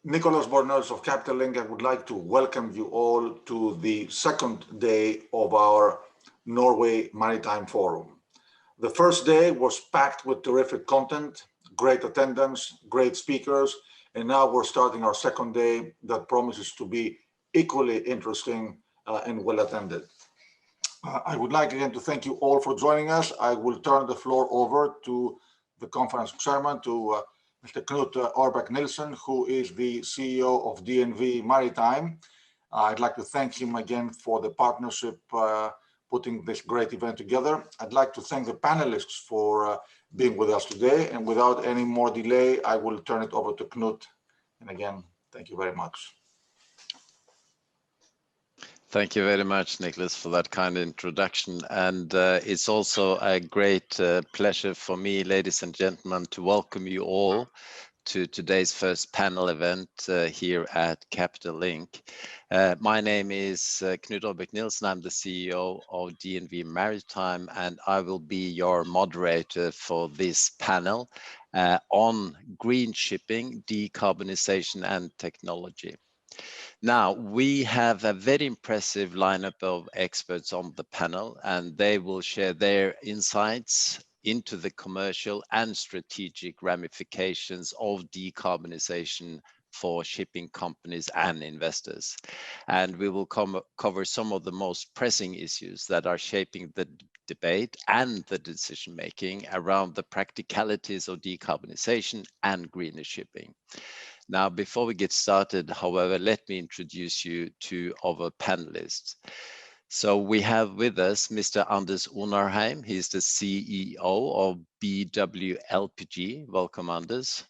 Nicholas Borners of Capital Link, I would like to welcome you all to the second day of our Norway Maritime Forum. The first day was packed with terrific content, great attendance, great speakers, and now we're starting our second day that promises to be equally interesting and well attended. I would like again to thank you all for joining us. I will turn the floor over to the conference chairman, to Mr. Knut Ørbeck-Nilssen, who is the CEO of DNV Maritime. I'd like to thank him again for the partnership putting this great event together. I'd like to thank the panelists for being with us today. And without any more delay, I will turn it over to Knut. And again, thank you very much. Thank you very much, Nicholas, for that kind introduction. And it's also a great pleasure for me, ladies and gentlemen, to welcome you all to today's first panel event here at Capital Link. My name is Knut Ørbeck-Nilssen. I'm the CEO of DNV Maritime, and I will be your moderator for this panel on green shipping, decarbonization and technology. Now, we have a very impressive lineup of experts on the panel, and they will share their insights into the commercial and strategic ramifications of decarbonization for shipping companies and investors. And we will cover some of the most pressing issues that are shaping the debate and the decision-making around the practicalities of decarbonization and greener shipping. Now, before we get started, however, let me introduce you to our panelists. So we have with us Mr. Anders Onarheim. He's the CEO of BW LPG. Welcome, Anders.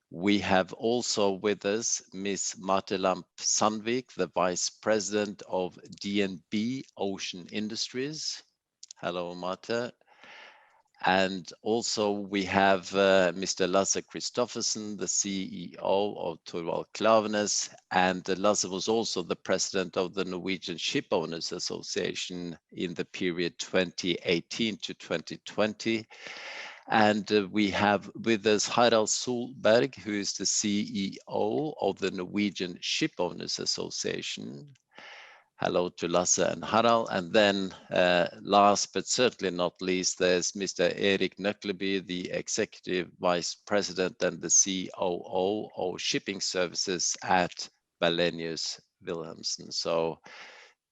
We have also with us Ms. Marthe Sandvik, the Vice President of DNB Ocean Industries. Hello, Marthe. And also we have Mr. Lasse Kristoffersen, the CEO of Torvald Klaveness, and Lasse was also the president of the Norwegian Shipowners Association in the period 2018 to 2020. And we have with us Harald Solberg, who is the CEO of the Norwegian Shipowners Association. Hello to Lasse and Harald. And then last but certainly not least, there's Mr. Erik Nøklebye, the Executive Vice President and the COO of Shipping Services at Wallenius Wilhelmsen. So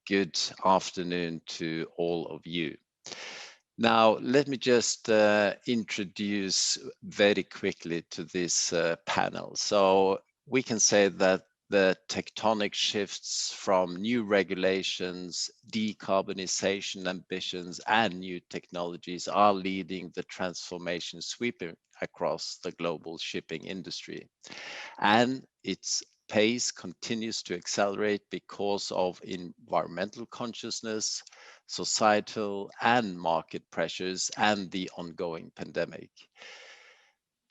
good afternoon to all of you. Now, let me just introduce very quickly to this panel. So we can say that the tectonic shifts from new regulations, decarbonization ambitions, and new technologies are leading the transformation sweeping across the global shipping industry. And its pace continues to accelerate because of environmental consciousness, societal and market pressures, and the ongoing pandemic.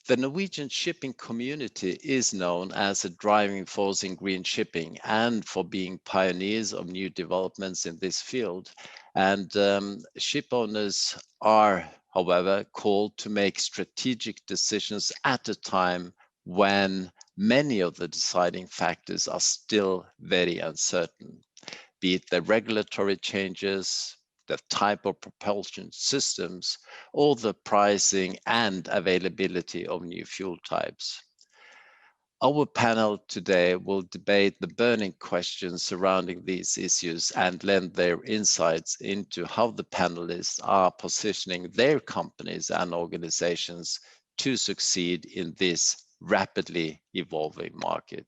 The Norwegian shipping community is known as a driving force in green shipping and for being pioneers of new developments in this field. And ship owners are, however, called to make strategic decisions at a time when many of the deciding factors are still very uncertain, be it the regulatory changes, the type of propulsion systems, or the pricing and availability of new fuel types. Our panel today will debate the burning questions surrounding these issues and lend their insights into how the panelists are positioning their companies and organizations to succeed in this rapidly evolving market.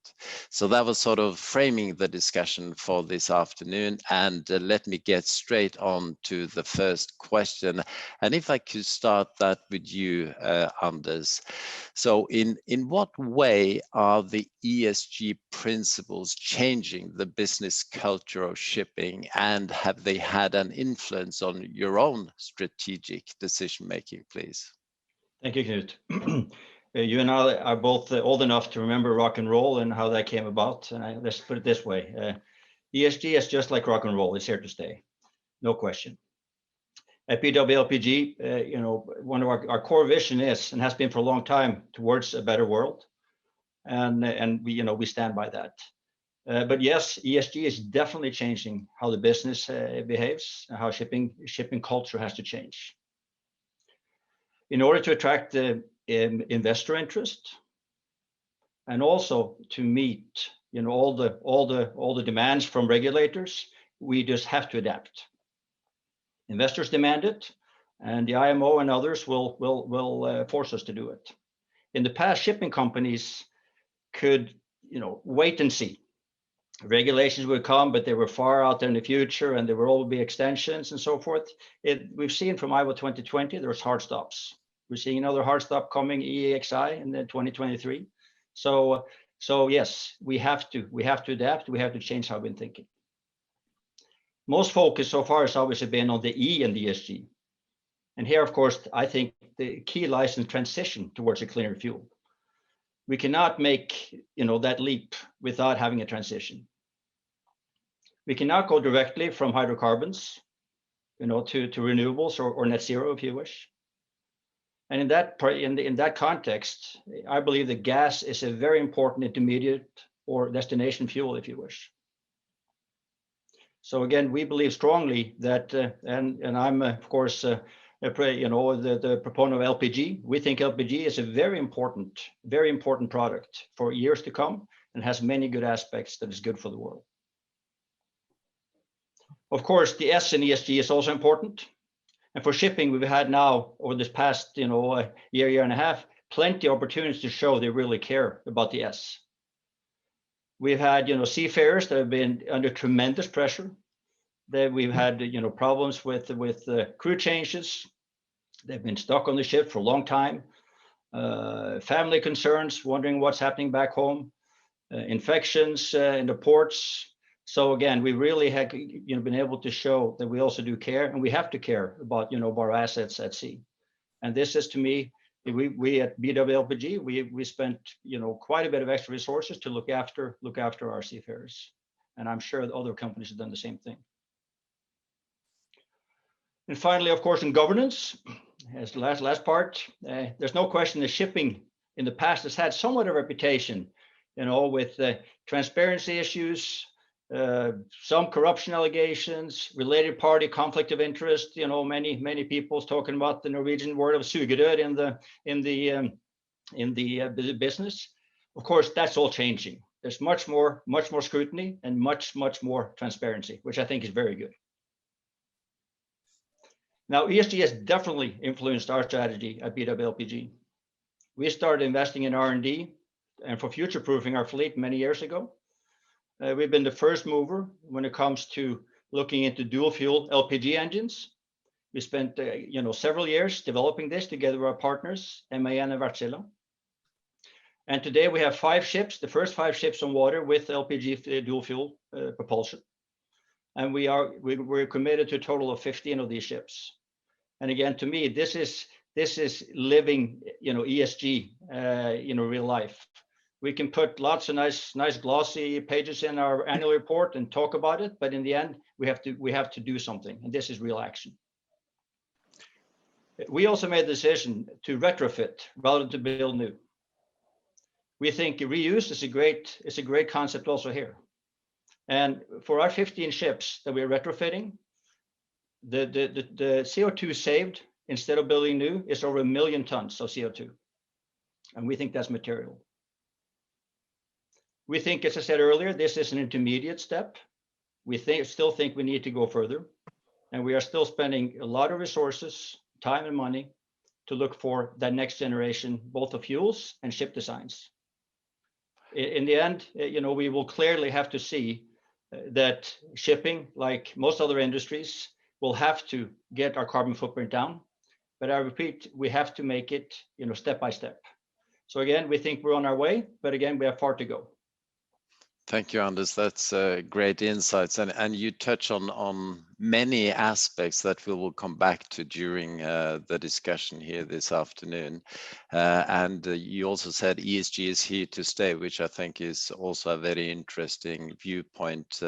So that was sort of framing the discussion for this afternoon. And let me get straight on to the first question. And if I could start that with you, Anders. So in what way are the ESG principles changing the business culture of shipping, and have they had an influence on your own strategic decision-making, please? Thank you, Knut. You and I are both old enough to remember rock and roll and how that came about. And let's put it this way. ESG is just like rock and roll. It's here to stay. No question. At BW LPG, one of our core vision is, and has been for a long time, towards a better world. and we stand by that. But yes, ESG is definitely changing how the business behaves, and how shipping culture has to change. In order to attract the investor interest, and also to meet all the demands from regulators, we just have to adapt. Investors demand it, and the IMO and others will force us to do it. In the past, shipping companies could wait and see. Regulations would come, but they were far out there in the future, and there will all be extensions and so forth. We've seen from IMO 2020 there's hard stops. We're seeing another hard stop coming, EEXI, in 2023. So yes, we have to adapt. We have to change how we've been thinking. Most focus so far has obviously been on the E and the ESG. And here, of course, I think the key lies in transition towards a cleaner fuel. We cannot make that leap without having a transition. We cannot go directly from hydrocarbons to renewables or net zero, if you wish. And in that context, I believe that gas is a very important intermediate or destination fuel, if you wish. So again, we believe strongly that, and I'm of course the proponent of LPG. We think LPG is a very important product for years to come, and has many good aspects that is good for the world. Of course, the S in ESG is also important. And for shipping, we've had now, over this past year and a half, plenty of opportunities to show they really care about the S. We've had seafarers that have been under tremendous pressure. That we've had problems with crew changes. They've been stuck on the ship for a long time. Family concerns, wondering what's happening back home. Infections in the ports. So again, we really have been able to show that we also do care, and we have to care about our assets at sea. And this is, to me, we at BW LPG, we spent quite a bit of extra resources to look after our seafarers, and I'm sure that other companies have done the same thing. And finally, of course, in governance, as the last part, there's no question that shipping in the past has had somewhat of a reputation, with transparency issues. Some corruption allegations, related party conflict of interest. Many people talking about the Norwegian word of sugerør in the business. Of course, that's all changing. There's much more scrutiny and much more transparency, which I think is very good. Now, ESG has definitely influenced our strategy at BW LPG. We started investing in R&D and for future-proofing our fleet many years ago. We've been the first mover when it comes to looking into dual fuel LPG engines. We spent several years developing this together with our partners, MAN and Wärtsilä. And today we have 5 ships, the first 5 ships on water with LPG dual fuel propulsion. And we're committed to a total of 15 of these ships. And again, to me, this is living ESG real life. We can put lots of nice glossy pages in our annual report and talk about it, but in the end, we have to do something, and this is real action. We also made the decision to retrofit rather than to build new. We think reuse is a great concept also here. And for our 15 ships that we're retrofitting, the CO2 saved instead of building new is over 1 million tons of CO2, and we think that's material. We think, as I said earlier, this is an intermediate step. We still think we need to go further, and we are still spending a lot of resources, time and money to look for that next generation, both of fuels and ship designs. In the end, we will clearly have to see that shipping, like most other industries, will have to get our carbon footprint down. But I repeat, we have to make it, step by step. So again, we think we're on our way, but again, we have far to go. Thank you, Anders. That's great insights, and you touch on many aspects that we will come back to during the discussion here this afternoon. And you also said ESG is here to stay, which I think is also a very interesting viewpoint,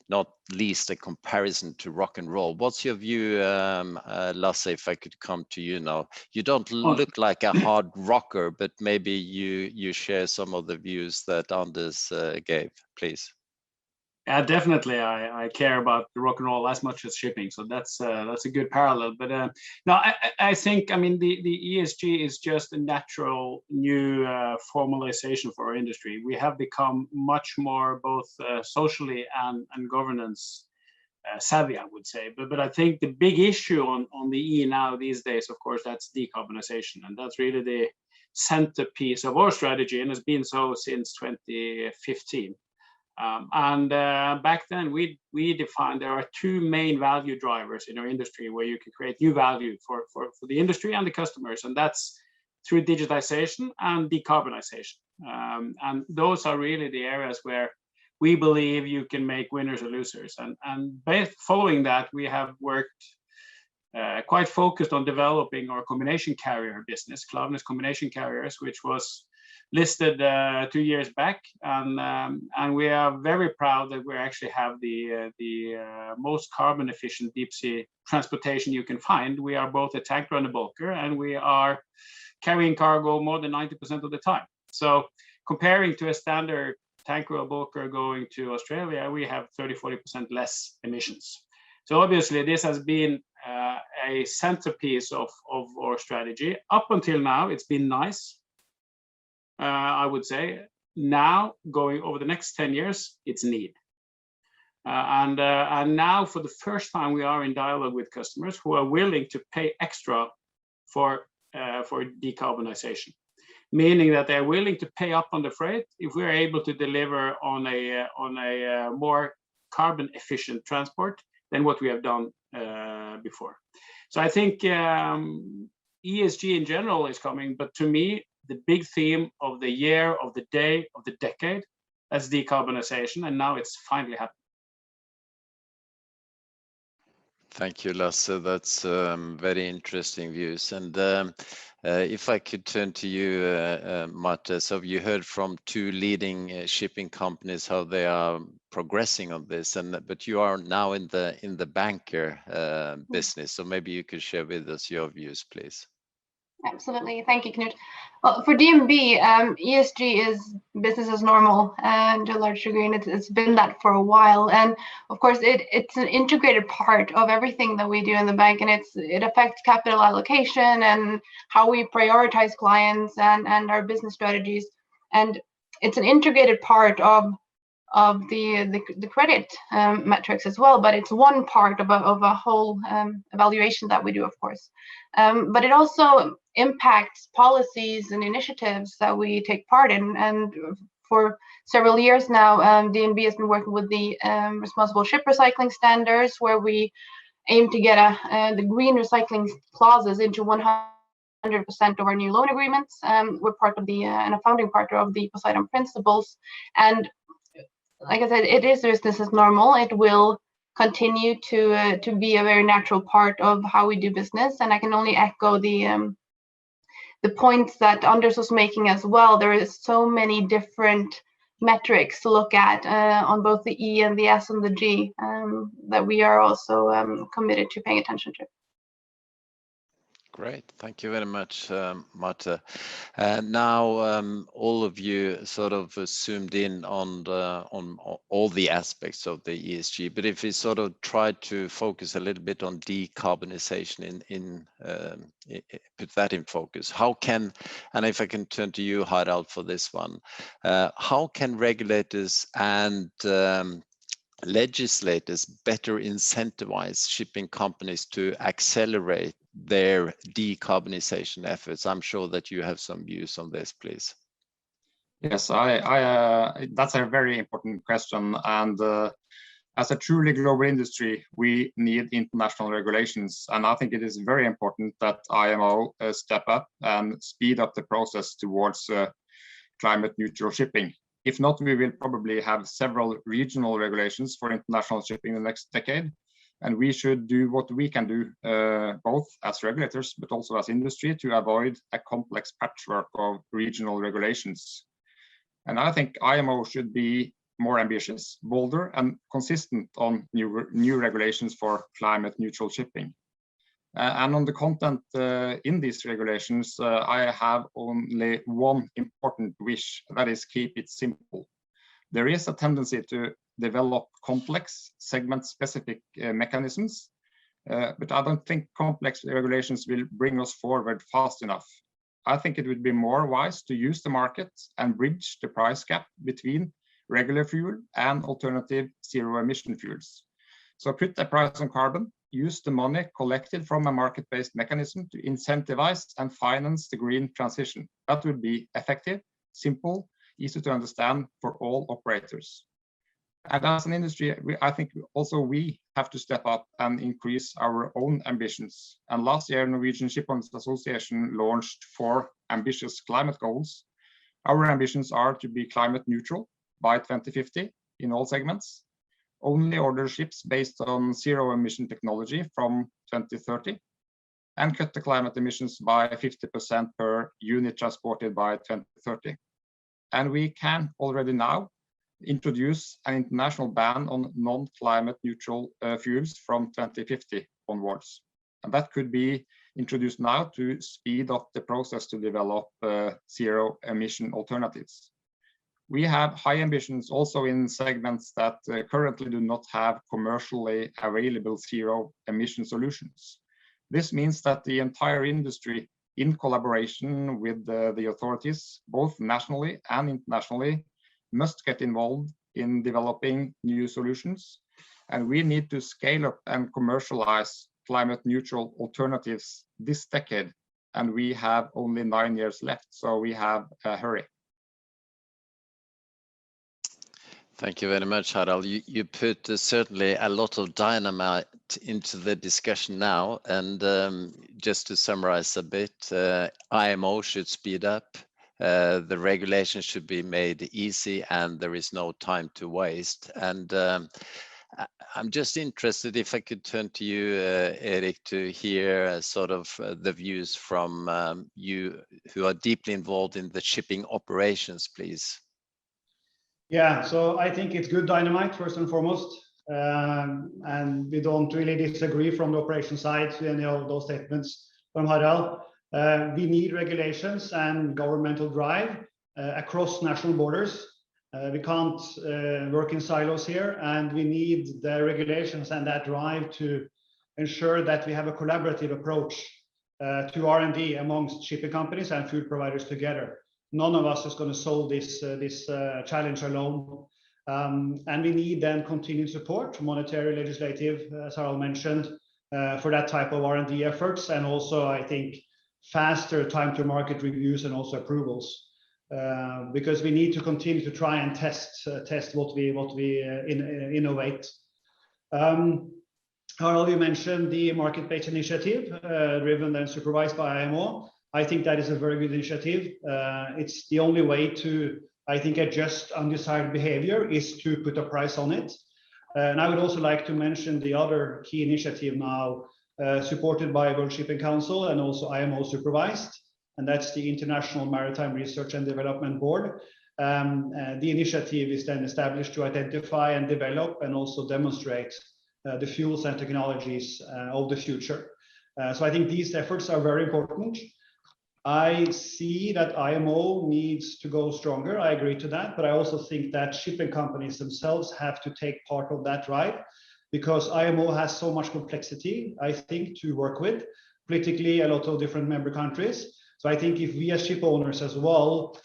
not least a comparison to rock and roll. What's your view, Lasse, if I could come to you now? You don't look like a hard rocker, but maybe you share some of the views that Anders gave, please. Yeah, definitely. I care about the rock and roll as much as shipping, so that's a good parallel. But no, I think, I mean, the ESG is just a natural new formalization for our industry. We have become much more both socially and governance savvy, I would say. But I think the big issue on the E now these days, of course, that's decarbonization, and that's really the centerpiece of our strategy, and has been so since 2015. Back then we defined there are two main value drivers in our industry where you can create new value for the industry and the customers, and that's through digitization and decarbonization. And those are really the areas where we believe you can make winners or losers. And following that, we have worked quite focused on developing our combination carrier business, Klaveness combination carriers, which was listed 2 years back, and we are very proud that we actually have the most carbon efficient deep sea transportation you can find. We are both a tanker and a bulker, and we are carrying cargo more than 90% of the time. So comparing to a standard tanker or bulker going to Australia, we have 30-40% less emissions. So obviously this has been a centerpiece of our strategy. Up until now, it's been nice. I would say now, going over the next 10 years, it's need. And now for the first time, we are in dialogue with customers who are willing to pay extra for decarbonization, meaning that they're willing to pay up on the freight if we're able to deliver on a more carbon efficient transport than what we have done before. So I think ESG in general is coming, but to me, the big theme of the year, of the day, of the decade, that's decarbonization, and now it's finally happening. Thank you, Lasse. That's very interesting views. And if I could turn to you, Marthe, so you heard from two leading shipping companies how they are progressing on this, but you are now in the banker business, so maybe you could share with us your views, please. Absolutely. Thank you, Knut. Well, for DNB, ESG is business as normal and to a large degree, and it's been that for a while. And of course, it's an integrated part of everything that we do in the bank, and it affects capital allocation and how we prioritize clients and our business strategies. And it's an integrated part of the credit metrics as well, but it's one part of a whole evaluation that we do, of course. But it also impacts policies and initiatives that we take part in. And for several years now, DNB has been working with the responsible ship recycling standards, where we aim to get the green recycling clauses into 100% of our new loan agreements. We're part of and a founding partner of the Poseidon Principles. And like I said, it is business as normal. It will continue to be a very natural part of how we do business. And I can only echo the points that Anders was making as well. There is so many different metrics to look at on both the E and the S and the G that we are also committed to paying attention to. Great, thank you very much, Marthe. Now, all of you sort of zoomed in on all the aspects of the ESG, but if we sort of try to focus a little bit on decarbonization, put that in focus, how can, and if I can turn to you, Harald, for this one, how can regulators and legislators better incentivize shipping companies to accelerate their decarbonization efforts? I'm sure that you have some views on this, please. Yes, that's a very important question. And as a truly global industry, we need international regulations. And I think it is very important that IMO step up and speed up the process towards climate neutral shipping. If not, we will probably have several regional regulations for international shipping in the next decade. And we should do what we can do, both as regulators, but also as industry, to avoid a complex patchwork of regional regulations. And I think IMO should be more ambitious, bolder, and consistent on new regulations for climate neutral shipping. And on the content in these regulations, I have only one important wish, that is keep it simple. There is a tendency to develop complex segment-specific mechanisms, but I don't think complex regulations will bring us forward fast enough. I think it would be more wise to use the market and bridge the price gap between regular fuel and alternative zero-emission fuels. So put a price on carbon, use the money collected from a market-based mechanism to incentivize and finance the green transition. That would be effective, simple, easy to understand for all operators. And as an industry, I think also we have to step up and increase our own ambitions. And last year, Norwegian Shipowners Association launched 4 ambitious climate goals. Our ambitions are to be climate neutral by 2050 in all segments, only order ships based on zero-emission technology from 2030, and cut the climate emissions by 50% per unit transported by 2030. And we can already now introduce an international ban on non-climate neutral fuels from 2050 onwards. And that could be introduced now to speed up the process to develop zero-emission alternatives. We have high ambitions also in segments that currently do not have commercially available zero-emission solutions. This means that the entire industry, in collaboration with the authorities, both nationally and internationally, must get involved in developing new solutions. And we need to scale up and commercialize climate neutral alternatives this decade. And we have only 9 years left, so we have a hurry. Thank you very much, Harald. You put certainly a lot of dynamite into the discussion now. And just to summarize a bit, IMO should speed up. The regulation should be made easy and there is no time to waste. And I'm just interested if I could turn to you, Erik, to hear sort of the views from you who are deeply involved in the shipping operations, please. Yeah, so I think it's good dynamite, first and foremost. And we don't really disagree from the operation side to any of those statements from Harald. We need regulations and governmental drive across national borders. We can't work in silos here, and we need the regulations and that drive to ensure that we have a collaborative approach to R&D amongst shipping companies and fuel providers together. None of us is going to solve this challenge alone. And we need then continued support, monetary, legislative, as Harald mentioned, for that type of R&D efforts, and also I think faster time to market reviews and also approvals, because we need to continue to try and test what we innovate. Harald, you mentioned the market-based initiative driven and supervised by IMO. I think that is a very good initiative. It's the only way to, I think, adjust undesired behavior is to put a price on it. And I would also like to mention the other key initiative now supported by World Shipping Council and also IMO supervised, and that's the International Maritime Research and Development Board. The initiative is then established to identify and develop and also demonstrate the fuels and technologies of the future. So I think these efforts are very important. I see that IMO needs to go stronger. I agree to that, but I also think that shipping companies themselves have to take part of that drive, because IMO has so much complexity, I think, to work with, politically a lot of different member countries. So I think if we as ship owners as well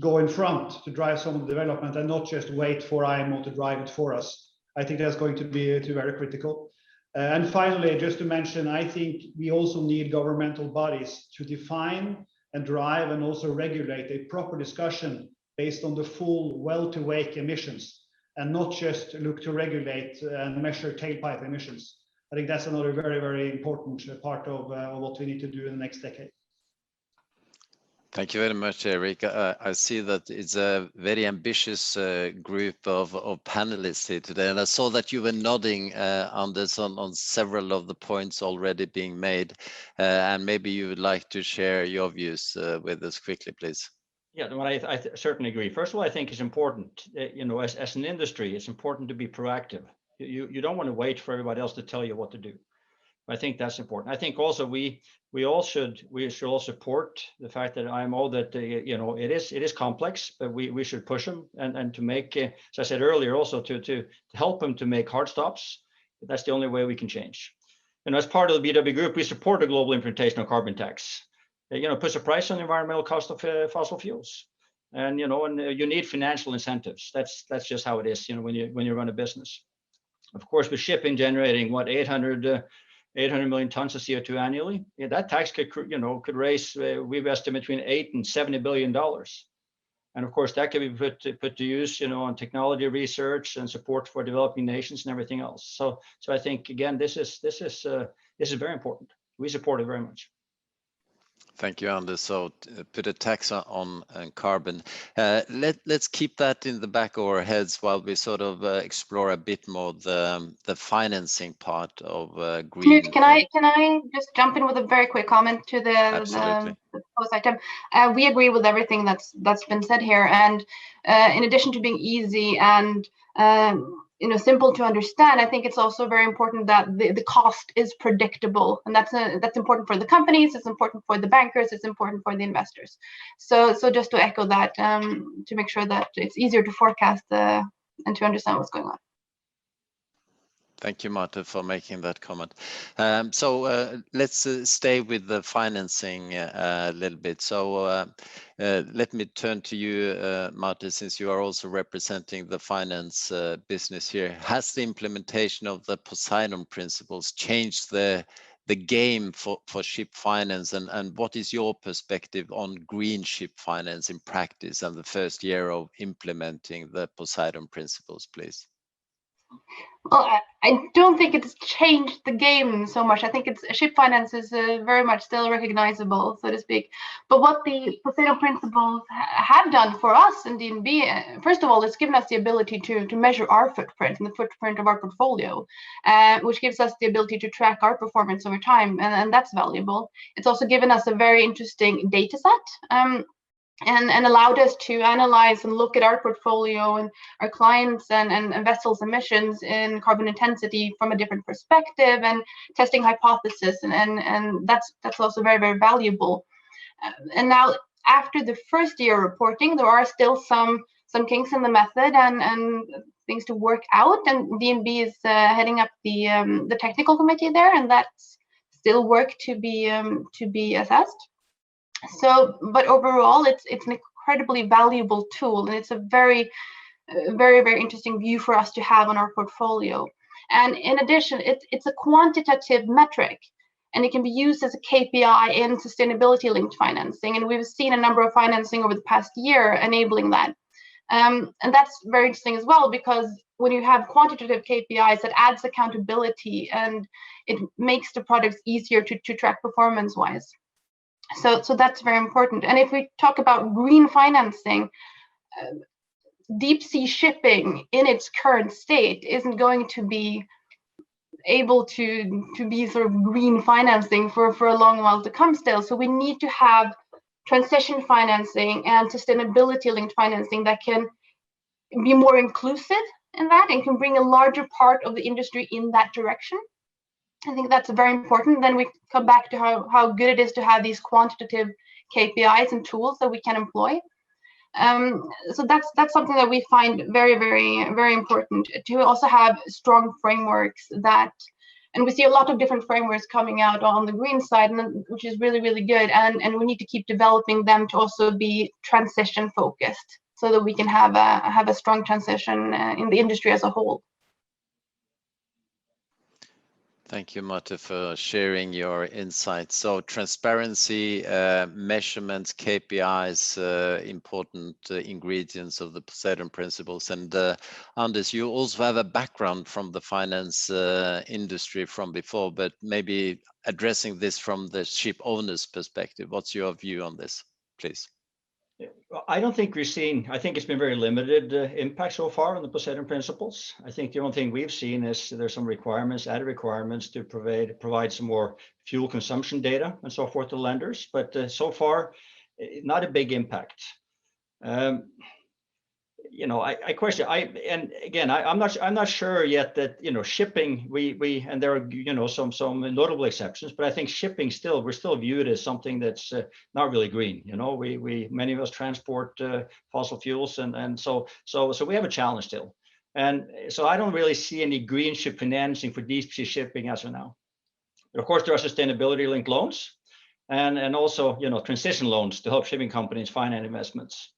go in front to drive some of the development and not just wait for IMO to drive it for us, I think that's going to be very critical. And finally, just to mention, I think we also need governmental bodies to define and drive and also regulate a proper discussion based on the full well-to-wake emissions, and not just look to regulate and measure tailpipe emissions. I think that's another very, very important part of what we need to do in the next decade. Thank you very much, Erik. I see that it's a very ambitious group of panelists here today, and I saw that you were nodding on several of the points already being made, and maybe you would like to share your views with us quickly, please. Yeah, well, I certainly agree. First of all, I think it's important, as an industry, it's important to be proactive. You don't want to wait for everybody else to tell you what to do. I think that's important. I think also we should all support the fact that IMO, that it is complex, but we should push them and to make, as I said earlier, also to help them to make hard stops. That's the only way we can change. And as part of the BW Group, we support the global implementation of carbon tax. Puts a price on the environmental cost of fossil fuels, and you need financial incentives. That's just how it is. When you run a business. Of course, with shipping generating 800 million tons of CO2 annually, that tax could raise, we've estimated, between $8 and $70 billion. And of course, that can be put to use, on technology research and support for developing nations and everything else. So I think, again, this is very important. We support it very much. Thank you, Anders. So put a tax on carbon. Let's keep that in the back of our heads while we sort of explore a bit more the financing part of green. Knut, can I just jump in with a very quick comment to the post item? We agree with everything that's been said here, and in addition to being easy and simple to understand, I think it's also very important that the cost is predictable, and that's important for the companies, it's important for the bankers, it's important for the investors. So just to echo that, to make sure that it's easier to forecast and to understand what's going on. Thank you, Marthe, for making that comment. So let's stay with the financing a little bit. So let me turn to you, Marthe, since you are also representing the finance business here. Has the implementation of the Poseidon principles changed the game for ship finance, and what is your perspective on green ship finance in practice and the first year of implementing the Poseidon principles, please? Well, I don't think it's changed the game so much. I think ship finance is very much still recognizable, so to speak. But what the Poseidon principles have done for us in DNB, first of all, it's given us the ability to measure our footprint and the footprint of our portfolio, which gives us the ability to track our performance over time, and that's valuable. It's also given us a very interesting data set. And allowed us to analyze and look at our portfolio and our clients and vessels' emissions in carbon intensity from a different perspective, and testing hypotheses, and that's also very, very valuable. And now, after the first year reporting, there are still some kinks in the method and things to work out, and DNB is heading up the technical committee there, and that's still work to be assessed. So, but overall, it's an incredibly valuable tool, and it's a very, very, very interesting view for us to have on our portfolio. And in addition, it's a quantitative metric, and it can be used as a KPI in sustainability-linked financing. And we've seen a number of financing over the past year enabling that. And that's very interesting as well, because when you have quantitative KPIs, that adds accountability, and it makes the products easier to track performance-wise. So that's very important. And if we talk about green financing, deep sea shipping in its current state isn't going to be able to be sort of green financing for a long while to come still. So we need to have transition financing and sustainability linked financing that can be more inclusive in that and can bring a larger part of the industry in that direction. I think that's very important. Then we come back to how good it is to have these quantitative KPIs and tools that we can employ. So that's something that we find very, very, very important, to also have strong frameworks that, and we see a lot of different frameworks coming out on the green side, which is really, really good. And we need to keep developing them to also be transition focused, so that we can have a strong transition in the industry as a whole. Thank you, Marthe, for sharing your insights. So transparency, measurements, KPIs, important ingredients of the Poseidon principles. And Anders, you also have a background from the finance industry from before, but maybe addressing this from the ship owner's perspective. What's your view on this, please? I don't think I think it's been very limited impact so far on the Poseidon principles. I think the only thing we've seen is there's some added requirements to provide some more fuel consumption data and so forth to lenders, but so far, not a big impact. You know, I question. And again, I'm not sure yet that, you know, shipping. We and there are, you know, some notable exceptions, but I think shipping we're still viewed as something that's not really green. You know, many of us transport fossil fuels, and so we have a challenge still. And so I don't really see any green ship financing for deep sea shipping as of now. Of course, there are sustainability-linked loans, and also, you know, transition loans to help shipping companies finance investments,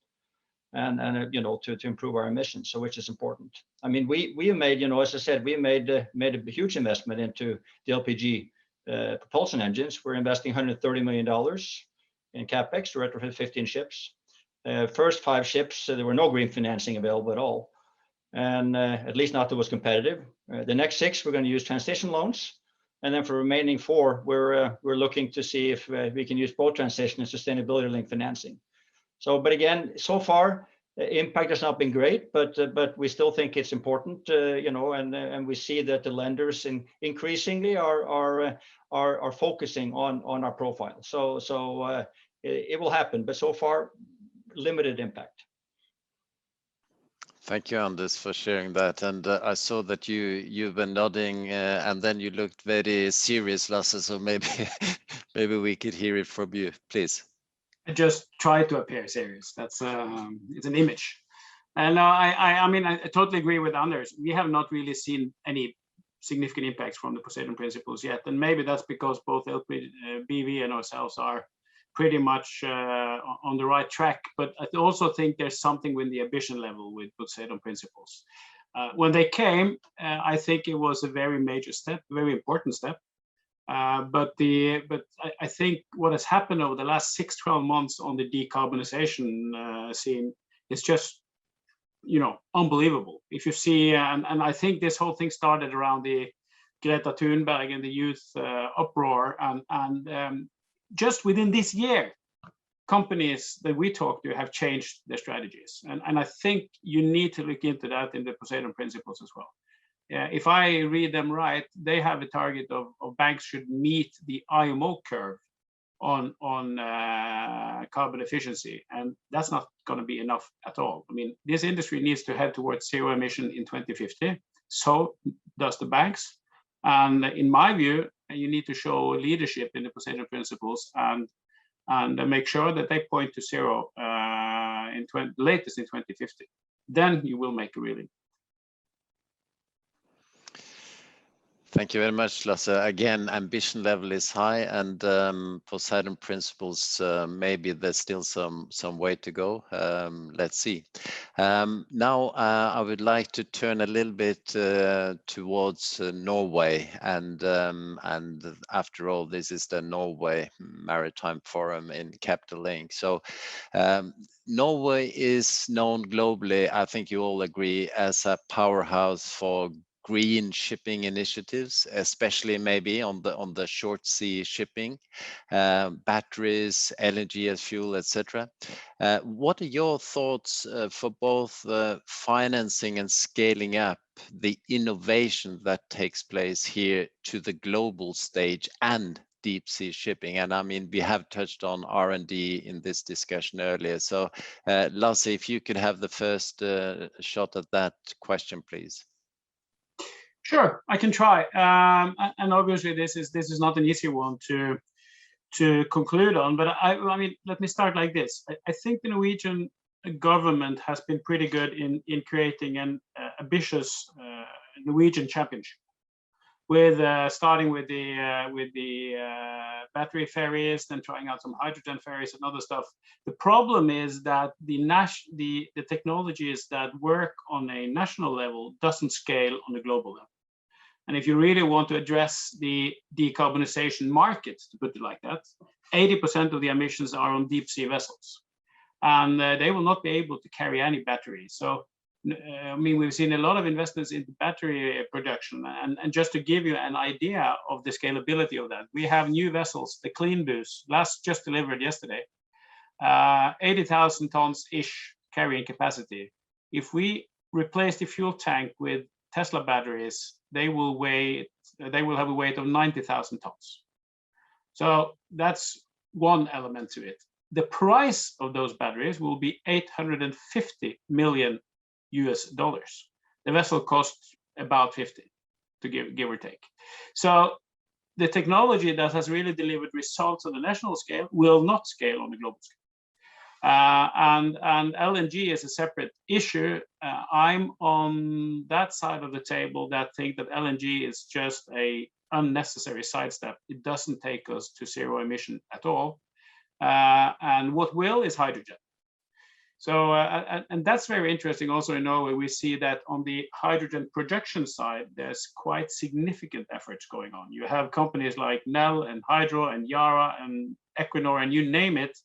and you know, to improve our emissions. So which is important. I mean, we made, you know, as I said, we made a huge investment into the LPG propulsion engines. We're investing $130 million in capex to retrofit 15 ships. First 5 ships, there were no green financing available at all, and at least not that was competitive. The next 6, we're going to use transition loans, and then for the remaining 4, we're looking to see if we can use both transition and sustainability-linked financing. So, but again, so far, impact has not been great, but we still think it's important, you know, and we see that the lenders increasingly are focusing on our profile. So it will happen, but so far, limited impact. Thank you, Anders, for sharing that. And I saw that you've been nodding, and then you looked very serious, Lasse. So maybe we could hear it from you, please. I just try to appear serious. That's it's an image. And I mean, I totally agree with Anders. We have not really seen any significant impacts from the Poseidon Principles yet, and maybe that's because both BV and ourselves are pretty much on the right track. But I also think there's something with the ambition level with Poseidon Principles. When they came, I think it was a very major step, very important step. But I think what has happened over the last 6-12 months on the decarbonization scene is just, you know, unbelievable. If you see, and I think this whole thing started around the Greta Thunberg and the youth uproar, and just within this year, companies that we talk to have changed their strategies, and I think you need to look into that in the Poseidon Principles as well. If I read them right, they have a target of banks should meet the IMO curve on carbon efficiency, and that's not going to be enough at all. I mean, this industry needs to head towards zero emission in 2050. So does the banks, and in my view, you need to show leadership in the Poseidon Principles and make sure that they point to zero latest in 2050. Then you will make a real impact. Thank you very much, Lasse. Again, ambition level is high, and Poseidon Principles, maybe there's still some way to go. Let's see. Now, I would like to turn a little bit towards Norway, and after all, this is the Norway Maritime Forum in Capital Link. So Norway is known globally, I think you all agree, as a powerhouse for green shipping initiatives, especially maybe on the short sea shipping, batteries, LNG as fuel, etc. What are your thoughts for both financing and scaling up the innovation that takes place here to the global stage and deep sea shipping? And I mean, we have touched on R&D in this discussion earlier. So Lasse, if you could have the first shot at that question, please. Sure, I can try. And obviously, this is not an easy one to conclude on. But I mean, let me start like this. I think the Norwegian government has been pretty good in creating an ambitious Norwegian championship, with starting with the battery ferries, then trying out some hydrogen ferries and other stuff. The problem is that the technologies that work on a national level doesn't scale on a global level. And if you really want to address the decarbonization market, to put it like that, 80% of the emissions are on deep sea vessels, and they will not be able to carry any batteries. So I mean, we've seen a lot of investments into battery production, and just to give you an idea of the scalability of that, we have new vessels, the Clean Boost, just delivered yesterday, 80,000 tons-ish carrying capacity. If we replace the fuel tank with Tesla batteries, they will have a weight of 90,000 tons. So that's one element to it. the price of those batteries will be $850 million. The vessel costs about 50, to give or take. So the technology that has really delivered results on the national scale will not scale on the global scale. And LNG is a separate issue. I'm on that side of the table that think that LNG is just a unnecessary sidestep. It doesn't take us to zero emission at all. And what will is hydrogen. So, and that's very interesting. Also in Norway, we see that on the hydrogen production side, there's quite significant efforts going on. You have companies like Nel and Hydro and Yara and Equinor and you name it,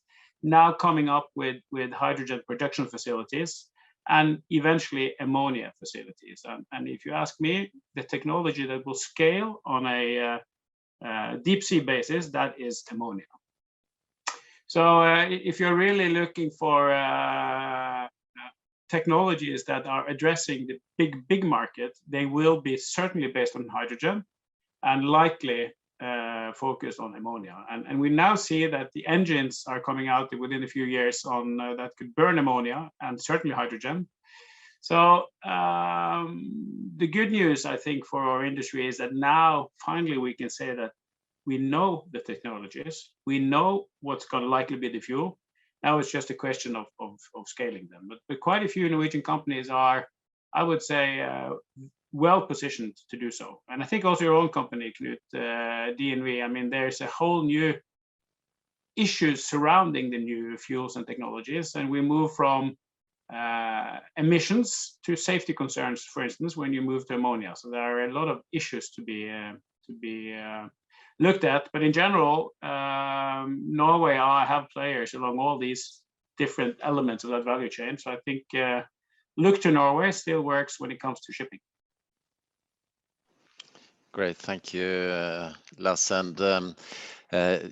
now coming up with hydrogen production facilities and eventually ammonia facilities. And if you ask me, the technology that will scale on a deep sea basis, that is ammonia. So if you're really looking for technologies that are addressing the big market, they will be certainly based on hydrogen and likely focused on ammonia. And we now see that the engines are coming out within a few years on that could burn ammonia and certainly hydrogen. So the good news, I think, for our industry is that now finally we can say that we know the technologies, we know what's going to likely be the fuel. Now it's just a question of scaling them. But quite a few Norwegian companies are, I would say, well positioned to do so. And I think also your own company, Knut, DNV, I mean, there's a whole new issues surrounding the new fuels and technologies. And we move from emissions to safety concerns, for instance, when you move to ammonia. So there are a lot of issues to be looked at, but in general, Norway have players along all these different elements of that value chain. So I think look to Norway still works when it comes to shipping. Great, thank you, Lasse. And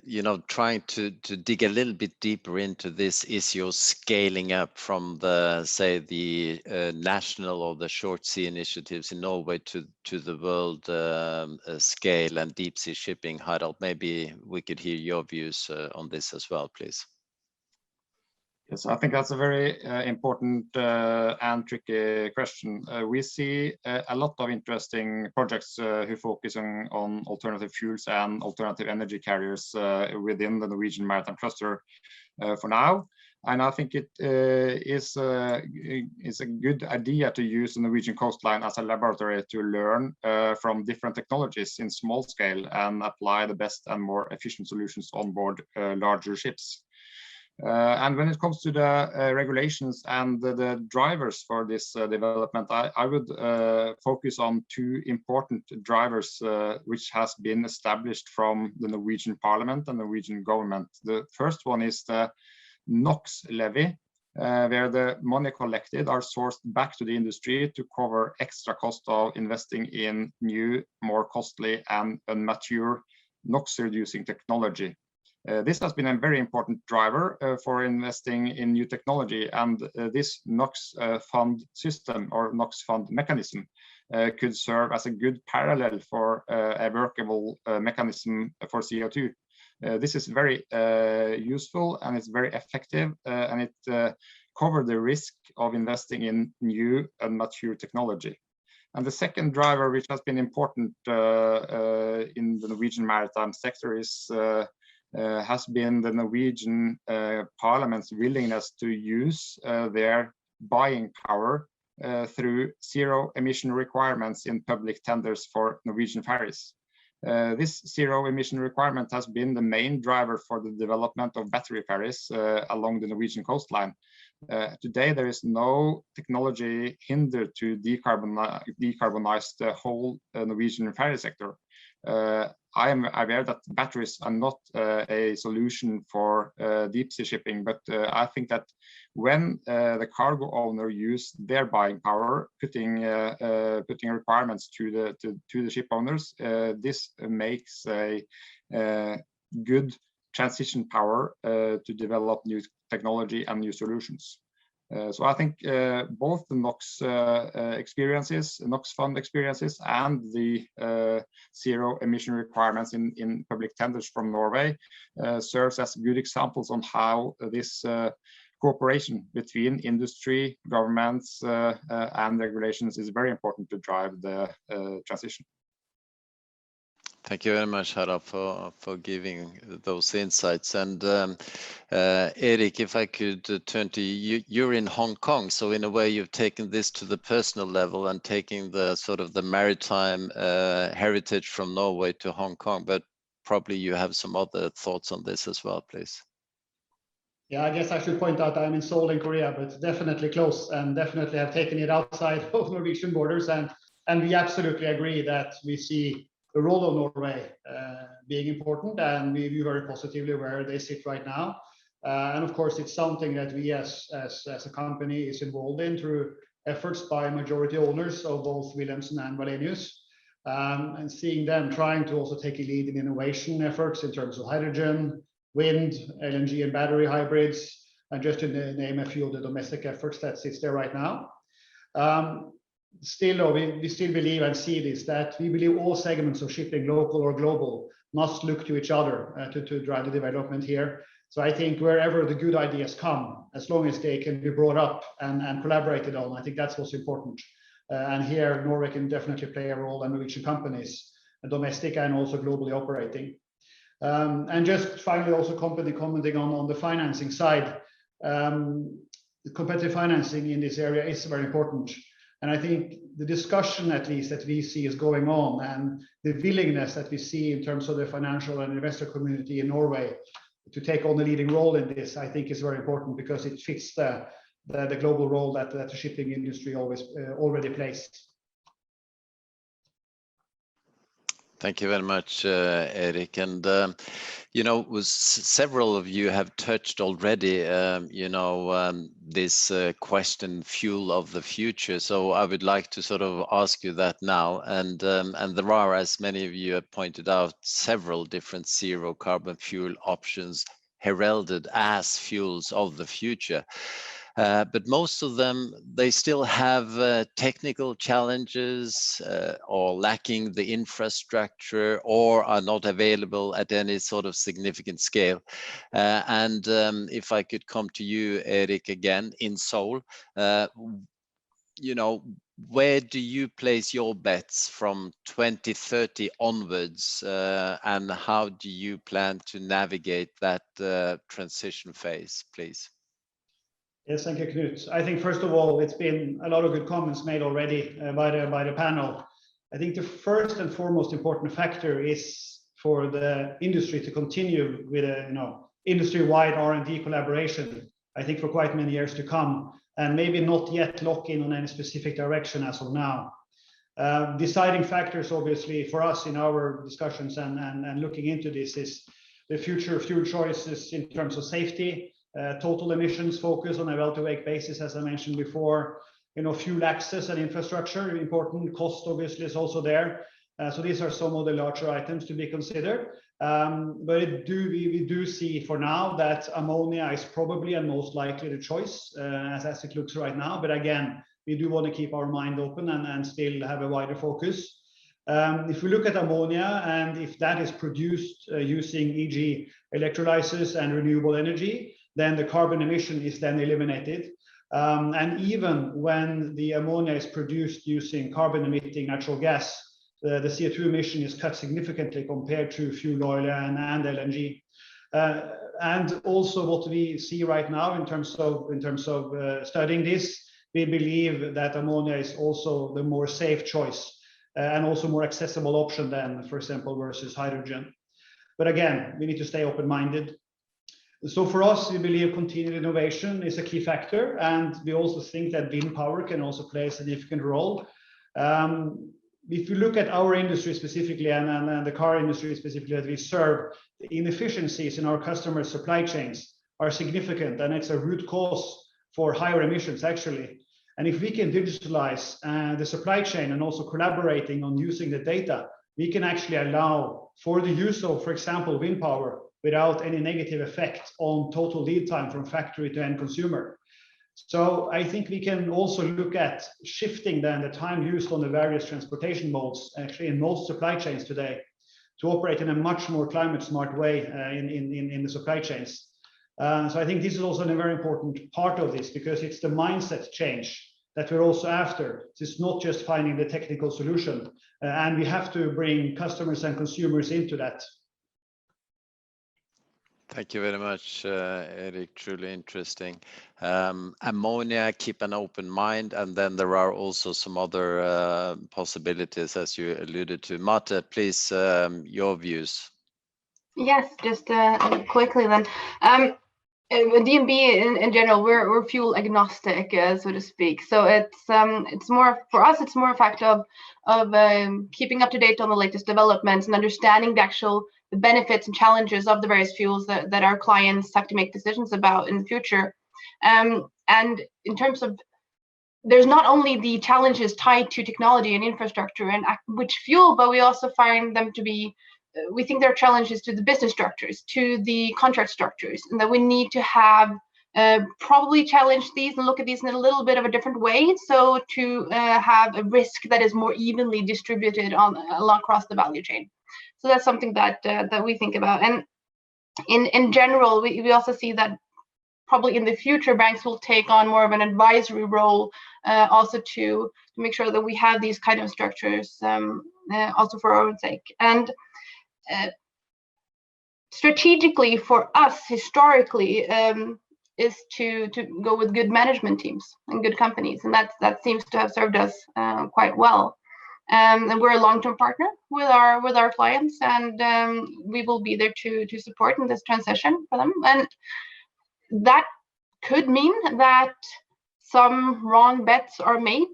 you know, trying to dig a little bit deeper into this issue of scaling up from the, say, the national or the short sea initiatives in Norway to the world scale and deep sea shipping. Harald, maybe we could hear your views on this as well, please. Yes, I think that's a very important and tricky question. We see a lot of interesting projects who focus on alternative fuels and alternative energy carriers within the Norwegian maritime cluster for now. And I think it is a good idea to use the Norwegian coastline as a laboratory to learn from different technologies in small scale and apply the best and more efficient solutions on board larger ships. And when it comes to the regulations and the drivers for this development, I would focus on two important drivers which has been established from the Norwegian Parliament and Norwegian government. The first one is the NOx levy, where the money collected are sourced back to the industry to cover extra cost of investing in new, more costly and immature NOx reducing technology. This has been a very important driver for investing in new technology, and this NOx fund system or NOx fund mechanism could serve as a good parallel for a workable mechanism for CO2. This is very useful and it's very effective, and it covers the risk of investing in new and mature technology. And the second driver, which has been important in the Norwegian maritime sector, has been the Norwegian Parliament's willingness to use their buying power through zero emission requirements in public tenders for Norwegian ferries. This zero emission requirement has been the main driver for the development of battery ferries along the Norwegian coastline. Today, there is no technology hinder to decarbonize the whole Norwegian ferry sector. I am aware that batteries are not a solution for deep sea shipping, but I think that when the cargo owner use their buying power, putting requirements to the ship owners, this makes a good transition power to develop new technology and new solutions. So I think both the NOx experiences, NOx fund experiences, and the zero emission requirements in public tenders from Norway serves as good examples on how this cooperation between industry, governments, and regulations is very important to drive the transition. Thank you very much, Harald, for giving those insights. And Erik, if I could turn to you, you're in Hong Kong, so in a way you've taken this to the personal level and taking the sort of the maritime heritage from Norway to Hong Kong, but probably you have some other thoughts on this as well, please. Yeah, I guess I should point out I'm in Seoul in Korea, but definitely close, and definitely have taken it outside of Norwegian borders, and we absolutely agree that we see the role of Norway being important, and we view very positively where they sit right now. And of course, it's something that we as a company is involved in through efforts by majority owners of both Wilhelmsen and Wallenius, and seeing them trying to also take a lead in innovation efforts in terms of hydrogen, wind, LNG and battery hybrids, and just to name a few of the domestic efforts that sits there right now. Still, we still believe and see this, that we believe all segments of shipping, local or global, must look to each other to drive the development here. So I think wherever the good ideas come, as long as they can be brought up and collaborated on, I think that's what's important. And here Norway can definitely play a role, and Norwegian companies, domestic and also globally operating. And just finally also commenting on the financing side, the competitive financing in this area is very important. And I think the discussion, at least, that we see is going on, and the willingness that we see in terms of the financial and investor community in Norway to take on the leading role in this, I think is very important, because it fits the global role that the shipping industry already plays. Thank you very much, Erik. And, you know, several of you have touched already, this question, fuel of the future. So I would like to sort of ask you that now. And there are, as many of you have pointed out, several different zero carbon fuel options heralded as fuels of the future. But most of them, they still have technical challenges or lacking the infrastructure, or are not available at any sort of significant scale. And if I could come to you, Erik, again in Seoul, you know, where do you place your bets from 2030 onwards, and how do you plan to navigate that transition phase, please? Yes, thank you, Knut. I think first of all, it's been a lot of good comments made already by the panel. I think the first and foremost important factor is for the industry to continue with a industry-wide R&D collaboration, I think for quite many years to come, and maybe not yet lock in on any specific direction as of now. Deciding factors, obviously, for us in our discussions and looking into this is the future fuel choices in terms of safety, total emissions focus on a well-to-wake basis, as I mentioned before, fuel access and infrastructure, important. Cost obviously is also there. So these are some of the larger items to be considered. But we do see for now that ammonia is probably and most likely the choice as it looks right now. But again, we do want to keep our mind open and still have a wider focus. If we look at ammonia, and if that is produced using, e.g., electrolysis and renewable energy, then the carbon emission is then eliminated. And even when the ammonia is produced using carbon-emitting natural gas, the CO2 emission is cut significantly compared to fuel oil and LNG. And also what we see right now in terms of studying this, we believe that ammonia is also the more safe choice and also more accessible option than, for example, versus hydrogen. But again, we need to stay open-minded. So for us, we believe continued innovation is a key factor, and we also think that wind power can also play a significant role. If you look at our industry specifically and the car industry specifically that we serve, the inefficiencies in our customer supply chains are significant, and it's a root cause for higher emissions actually. And if we can digitalize the supply chain and also collaborating on using the data, we can actually allow for the use of, for example, wind power without any negative effect on total lead time from factory to end consumer. So I think we can also look at shifting then the time used on the various transportation modes, actually in most supply chains today, to operate in a much more climate smart way in the supply chains. So I think this is also a very important part of this, because it's the mindset change that we're also after. It's not just finding the technical solution, and we have to bring customers and consumers into that. Thank you very much, Erik. Truly interesting. Ammonia, keep an open mind, and then there are also some other possibilities, as you alluded to. Marthe, please, your views. Yes, just quickly then. DNB in general, we're fuel agnostic, so to speak. So it's more for us. It's more a fact of keeping up to date on the latest developments and understanding the benefits and challenges of the various fuels that our clients have to make decisions about in the future. And in terms of, there's not only the challenges tied to technology and infrastructure and which fuel, but we also find them to be, we think there are challenges to the business structures, to the contract structures, and that we need to have probably challenge these and look at these in a little bit of a different way, so to have a risk that is more evenly distributed across the value chain. So that's something that we think about. And in general, we also see that probably in the future banks will take on more of an advisory role, also to make sure that we have these kind of structures also for our own sake. And strategically for us historically is to go with good management teams and good companies, and that seems to have served us quite well. And we're a long-term partner with our clients, and we will be there to support in this transition for them. And that could mean that some wrong bets are made.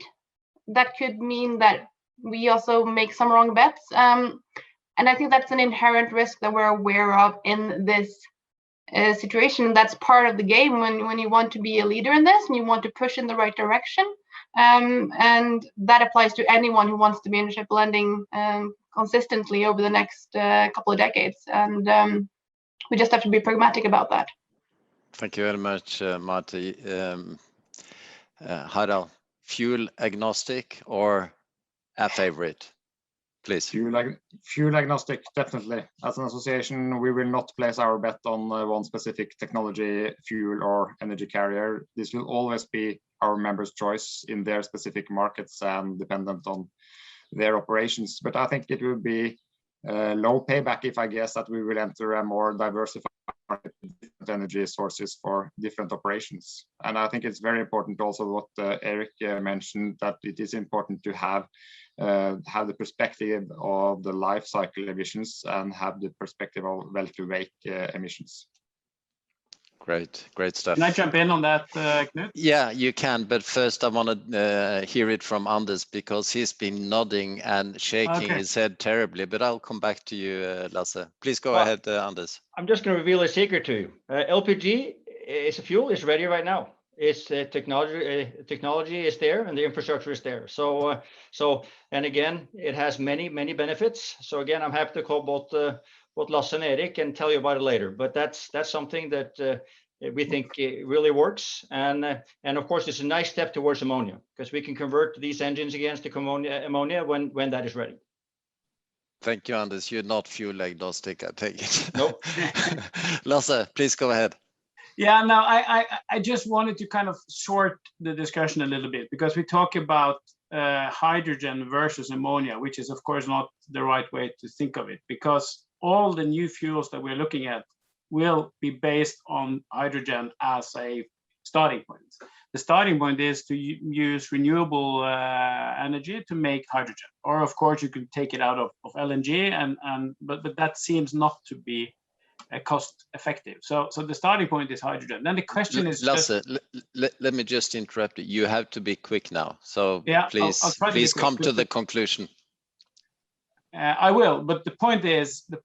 That could mean that we also make some wrong bets. And I think that's an inherent risk that we're aware of in this situation. That's part of the game when you want to be a leader in this and you want to push in the right direction. And that applies to anyone who wants to be in ship lending consistently over the next couple of decades. And we just have to be pragmatic about that. Thank you very much, Marthe. Harald, fuel agnostic or a favorite? Please. Fuel agnostic, definitely. As an association, we will not place our bet on one specific technology, fuel, or energy carrier. This will always be our members' choice in their specific markets and dependent on their operations. But I think it will be low payback if I guess that we will enter a more diversified market with different energy sources for different operations. And I think it's very important also what Erik mentioned, that it is important to have the perspective of the life cycle emissions and have the perspective of well-to-wake emissions. Great stuff. Can I jump in on that, Knut? Yeah, you can, but first I want to hear it from Anders, because he's been nodding and shaking his head terribly, but I'll come back to you, Lasse. Please go ahead, Anders. I'm just going to reveal a secret to you. LPG is a fuel, is ready right now. It's technology is there and the infrastructure is there. So and again, it has many benefits. So again, I'm happy to call both Lasse and Erik and tell you about it later. But that's something that we think really works. And of course, it's a nice step towards ammonia, because we can convert these engines again to ammonia when that is ready. Thank you, Anders. You're not fuel agnostic, I take it. Nope. Lasse, please go ahead. Yeah, no, I just wanted to kind of short the discussion a little bit, because we talk about hydrogen versus ammonia, which is of course not the right way to think of it, because all the new fuels that we're looking at will be based on hydrogen as a starting point. The starting point is to use renewable energy to make hydrogen, or of course you can take it out of LNG, but that seems not to be cost effective. So the starting point is hydrogen. Then the question is, Lasse, let me just interrupt you. You have to be quick now. So yeah, please come to the conclusion. I will, but the point is that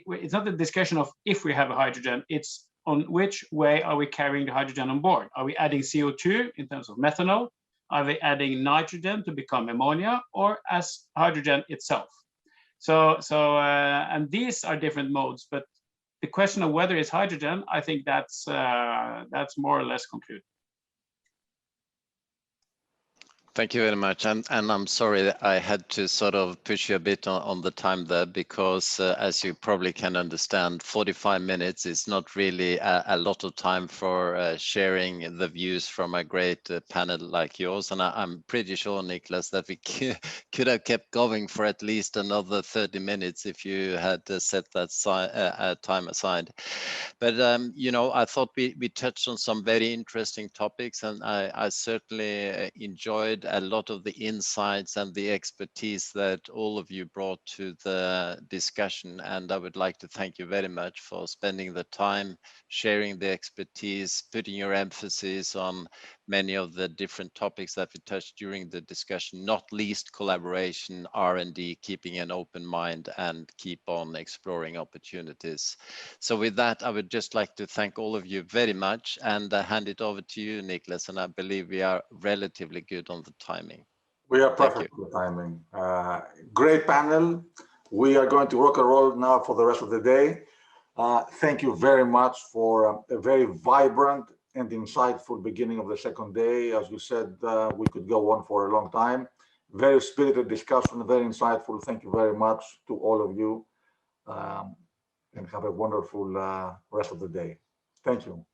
it's not a discussion of if we have a hydrogen, it's on which way are we carrying the hydrogen on board. Are we adding CO2 in terms of methanol? Are we adding nitrogen to become ammonia, or as hydrogen itself? So and these are different modes, but the question of whether it's hydrogen, I think that's more or less concluded. Thank you very much. And I'm sorry that I had to sort of push you a bit on the time there, because as you probably can understand, 45 minutes is not really a lot of time for sharing the views from a great panel like yours. And I'm pretty sure, Niklas, that we could have kept going for at least another 30 minutes if you had set that time aside. But, you know, I thought we touched on some very interesting topics, and I certainly enjoyed a lot of the insights and the expertise that all of you brought to the discussion. And I would like to thank you very much for spending the time, sharing the expertise, putting your emphasis on many of the different topics that we touched during the discussion, not least collaboration, R&D, keeping an open mind and keep on exploring opportunities. So with that, I would just like to thank all of you very much and hand it over to you, Niklas. And I believe we are relatively good on the timing. We are perfect with the timing. Great panel. We are going to rock and roll now for the rest of the day. Thank you very much for a very vibrant and insightful beginning of the second day. As you said, we could go on for a long time. Very spirited discussion, very insightful. Thank you very much to all of you. And have a wonderful rest of the day. Thank you.